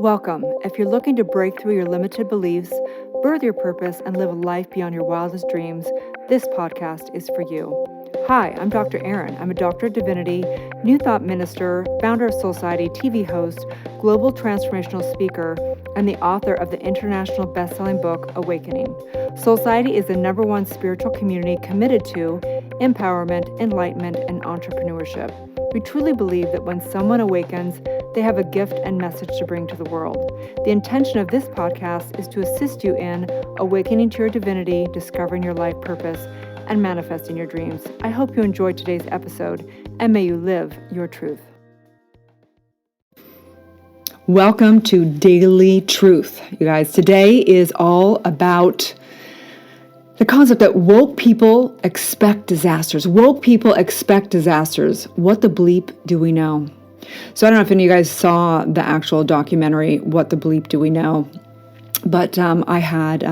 Welcome. If you're looking to break through your limited beliefs, birth your purpose, and live a life beyond your wildest dreams, this podcast is for you. Hi, I'm Dr. Erin. I'm a Doctor of Divinity, New Thought Minister, founder of Soulciety, TV host, global transformational speaker, and the author of the international best-selling book, Awakening. Soulciety is the #1 spiritual community committed to empowerment, enlightenment, and entrepreneurship. We truly believe that when someone awakens, they have a gift and message to bring to the world. The intention of this podcast is to assist you in awakening to your divinity, discovering your life purpose, and manifesting your dreams. I hope you enjoyed today's episode, and may you live your truth. Welcome to Daily Truth, you guys. Today is all about the concept that woke people expect disasters. Woke people expect disasters. What the bleep do we know? So I don't know if any of you guys saw the actual documentary, What the Bleep Do We Know? But I had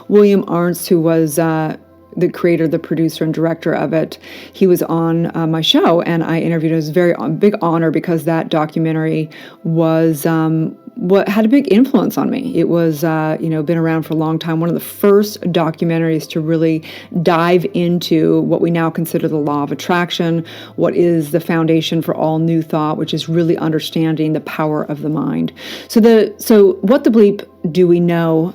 William Arntz, who was the creator, the producer, and director of it. He was on my show, and I interviewed him. It was a very big honor because that documentary was what had a big influence on me. It was, been around for a long time. One of the first documentaries to really dive into what we now consider the law of attraction, what is the foundation for all new thought, which is really understanding the power of the mind. So what the bleep do we know?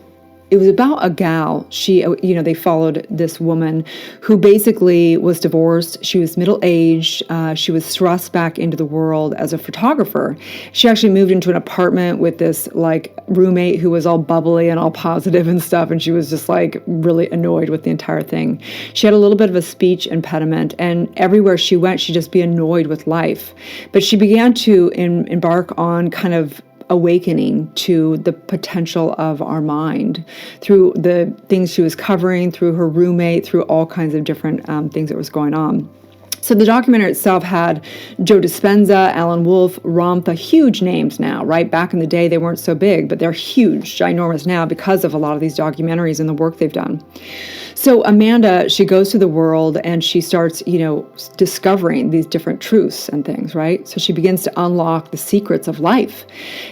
It was about a gal. They followed this woman who basically was divorced. She was middle-aged. She was thrust back into the world as a photographer. She actually moved into an apartment with this roommate who was all bubbly and all positive and stuff. And she was just really annoyed with the entire thing. She had a little bit of a speech impediment, and everywhere she went, she'd just be annoyed with life. But she began to embark on kind of awakening to the potential of our mind through the things she was covering, through her roommate, through all kinds of different things that was going on. So the documentary itself had Joe Dispenza, Alan Wolf, Ramtha, huge names now, right? Back in the day, they weren't so big, but they're huge, ginormous now because of a lot of these documentaries and the work they've done. So Amanda, she goes to the world and she starts, discovering these different truths and things, right? So she begins to unlock the secrets of life.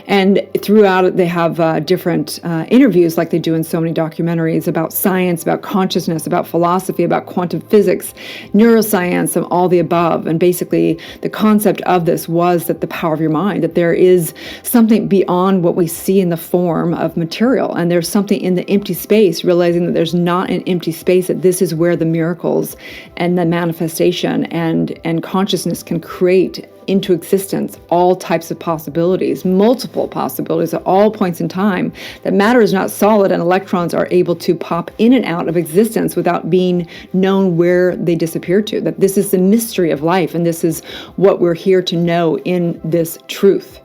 And throughout it, they have different interviews like they do in so many documentaries about science, about consciousness, about philosophy, about quantum physics, neuroscience, and all the above. And basically the concept of this was that the power of your mind, that there is something beyond what we see in the form of material. And there's something in the empty space, realizing that there's not an empty space, that this is where the miracles and the manifestation and consciousness can create into existence all types of possibilities, multiple possibilities at all points in time, that matter is not solid and electrons are able to pop in and out of existence without being known where they disappear to, that this is the mystery of life, and this is what we're here to know in this truth.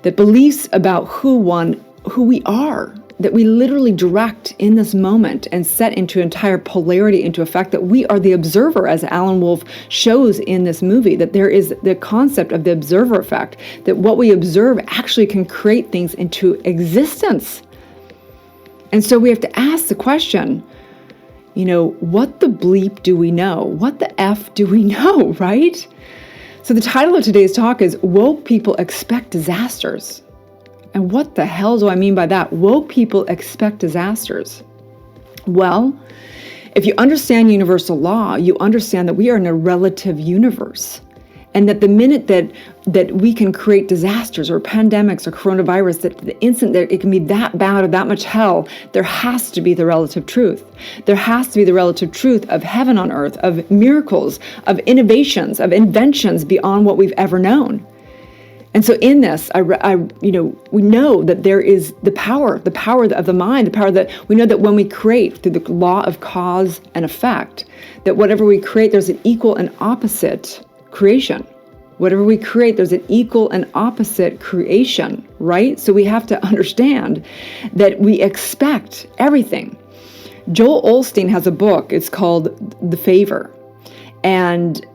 That beliefs about who we are, that we literally direct in this moment and set into entire polarity into effect, that we are the observer, as Alan Wolf shows in this movie, that there is the concept of the observer effect, that what we observe actually can create things into existence. And so we have to ask the question, what the bleep do we know? What the F do we know, right? So the title of today's talk is Woke People Expect Disasters. And what the hell do I mean by that? Woke people expect disasters. Well, if you understand universal law, you understand that we are in a relative universe. And that the minute that we can create disasters or pandemics or coronavirus, that the instant that it can be that bad or that much hell, there has to be the relative truth. There has to be the relative truth of heaven on earth, of miracles, of innovations, of inventions beyond what we've ever known. And so in this, we know that there is the power of the mind, the power that we know that when we create through the law of cause and effect, that whatever we create, there's an equal and opposite creation. Whatever we create, there's an equal and opposite creation, right? So we have to understand that we expect everything. Joel Osteen has a book, it's called The Favor. And,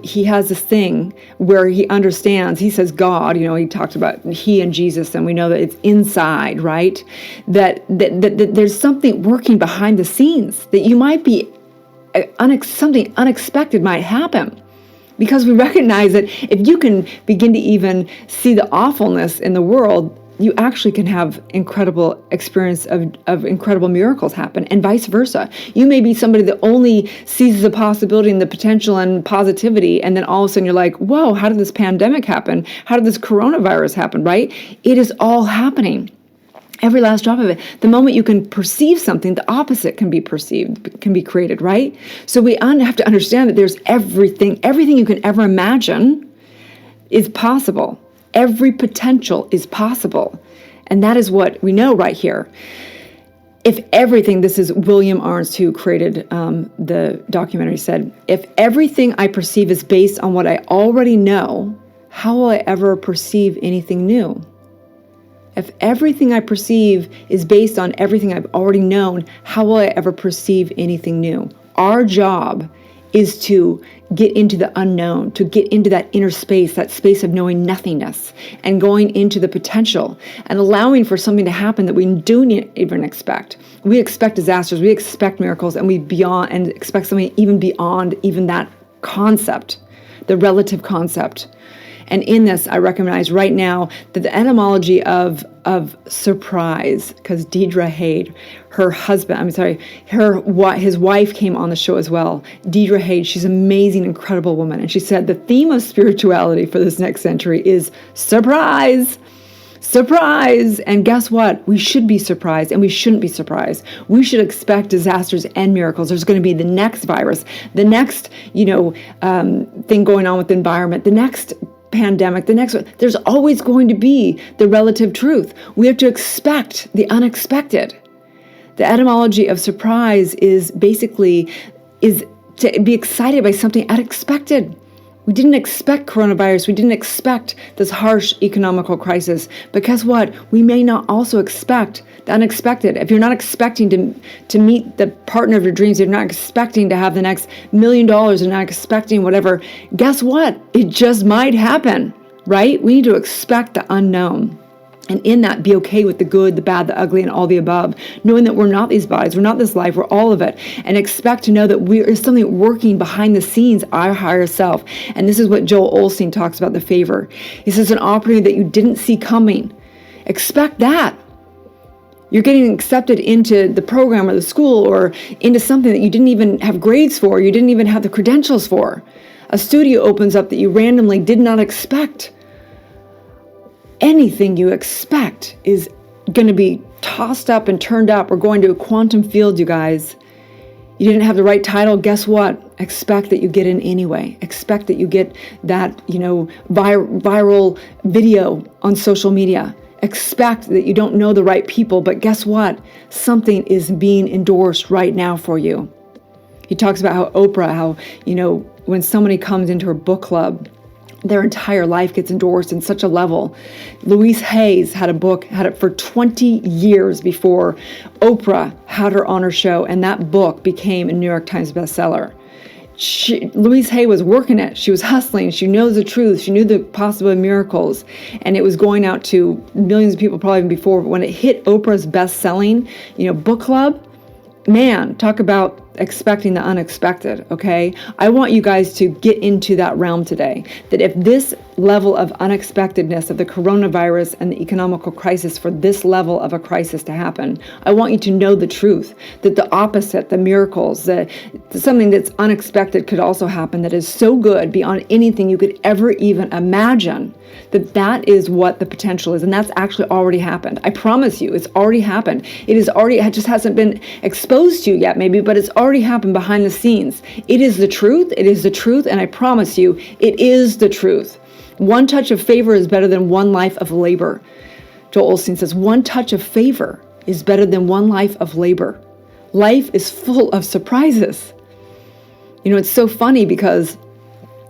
he has this thing where he understands, he says God, he talks about he and Jesus, and we know that it's inside, right? That there's something working behind the scenes, that you might be, something unexpected might happen. Because we recognize that if you can begin to even see the awfulness in the world, you actually can have incredible experience of incredible miracles happen, and vice versa. You may be somebody that only sees the possibility and the potential and positivity, and then all of a sudden you're like, whoa, how did this pandemic happen? How did this coronavirus happen, right? It is all happening. Every last drop of it. The moment you can perceive something, the opposite can be perceived, can be created, right? So we have to understand that there's everything you can ever imagine is possible. Every potential is possible. And that is what we know right here. If everything, this is William Arndt, who created the documentary, said, if everything I perceive is based on what I already know, how will I ever perceive anything new? If everything I perceive is based on everything I've already known, how will I ever perceive anything new? Our job is to get into the unknown, to get into that inner space, that space of knowing nothingness, and going into the potential and allowing for something to happen that we don't even expect. We expect disasters, we expect miracles, and we expect something even beyond even that concept, the relative concept. And in this, I recognize right now that the etymology of surprise, because Deidre Haid, his wife came on the show as well. Deidre Haid, she's an amazing, incredible woman. And she said the theme of spirituality for this next century is surprise. Surprise! And guess what? We should be surprised, and we shouldn't be surprised. We should expect disasters and miracles. There's going to be the next virus, the next, thing going on with the environment, the next pandemic, the next one. There's always going to be the relative truth. We have to expect the unexpected. The etymology of surprise is to be excited by something unexpected. We didn't expect coronavirus. We didn't expect this harsh economical crisis. But guess what? We may not also expect the unexpected. If you're not expecting to meet the partner of your dreams, you're not expecting to have the next $1 million, you're not expecting whatever, guess what? It just might happen, right? We need to expect the unknown. And in that, be okay with the good, the bad, the ugly, and all the above, knowing that we're not these bodies, we're not this life, we're all of it. And expect to know that there's something working behind the scenes, our higher self. And this is what Joel Osteen talks about, the favor. He says, an opportunity that you didn't see coming. Expect that. You're getting accepted into the program or the school or into something that you didn't even have grades for, you didn't even have the credentials for. A studio opens up that you randomly did not expect. Anything you expect is going to be tossed up and turned up. We're going to a quantum field, you guys. You didn't have the right title. Guess what? Expect that you get in anyway. Expect that you get that, viral video on social media. Expect that you don't know the right people, but guess what? Something is being endorsed right now for you. He talks about how Oprah, when somebody comes into her book club, their entire life gets endorsed in such a level. Louise Hay had it for 20 years before Oprah had her on her show, and that book became a New York Times bestseller. Louise Hay was working it. She was hustling. She knows the truth. She knew the possible miracles, and it was going out to millions of people probably even before. But when it hit Oprah's best-selling, book club, man, talk about expecting the unexpected, okay? I want you guys to get into that realm today, that if this level of unexpectedness of the coronavirus and the economical crisis, for this level of a crisis to happen, I want you to know the truth, that the opposite, the miracles, something that's unexpected could also happen that is so good beyond anything you could ever even imagine, that is what the potential is. And that's actually already happened. I promise you, it's already happened. It just hasn't been exposed to you yet, maybe, but it's already happened behind the scenes. It is the truth. It is the truth. And I promise you, it is the truth. One touch of favor is better than one life of labor. Joel Osteen says, one touch of favor is better than one life of labor. Life is full of surprises. It's so funny because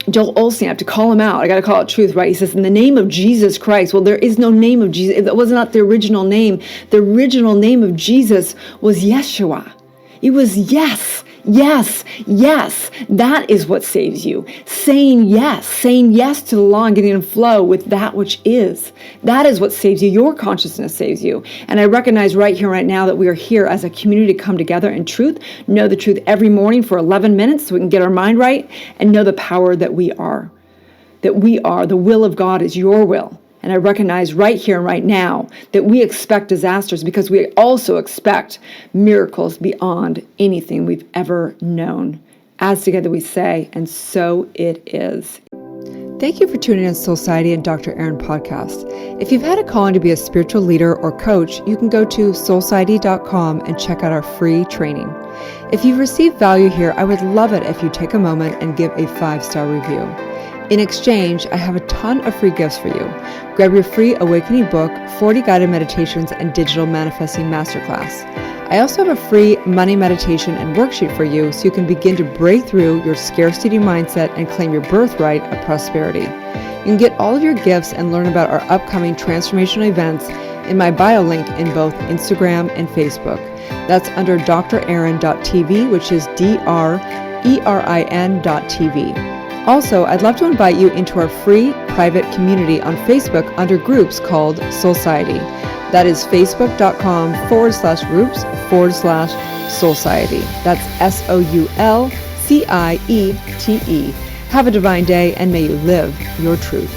Joel Osteen, I have to call him out. I got to call it truth, right? He says, in the name of Jesus Christ. Well, there is no name of Jesus. That was not the original name. The original name of Jesus was Yeshua. It was yes, yes, yes. That is what saves you. Saying yes to the law and getting in flow with that which is. That is what saves you. Your consciousness saves you. And I recognize right here, right now, that we are here as a community to come together in truth, know the truth every morning for 11 minutes so we can get our mind right and know the power that we are. That we are. The will of God is your will. And I recognize right here and right now that we expect disasters because we also expect miracles beyond anything we've ever known. As together we say, and so it is. Thank you for tuning in to Soulciety and Dr. Erin podcast. If you've had a calling to be a spiritual leader or coach, you can go to soulciety.com and check out our free training. If you've received value here, I would love it if you take a moment and give a 5-star review. In exchange, I have a ton of free gifts for you. Grab your free Awakening book, 40 guided meditations, and digital manifesting masterclass. I also have a free money meditation and worksheet for you so you can begin to break through your scarcity mindset and claim your birthright of prosperity. You can get all of your gifts and learn about our upcoming transformational events in my bio link in both Instagram and Facebook. That's under drerin.tv, which is DRERIN.tv. Also, I'd love to invite you into our free private community on Facebook under groups called Soulciety. That is facebook.com/groups/Soulciety. That's SOULCIETE. Have a divine day and may you live your truth.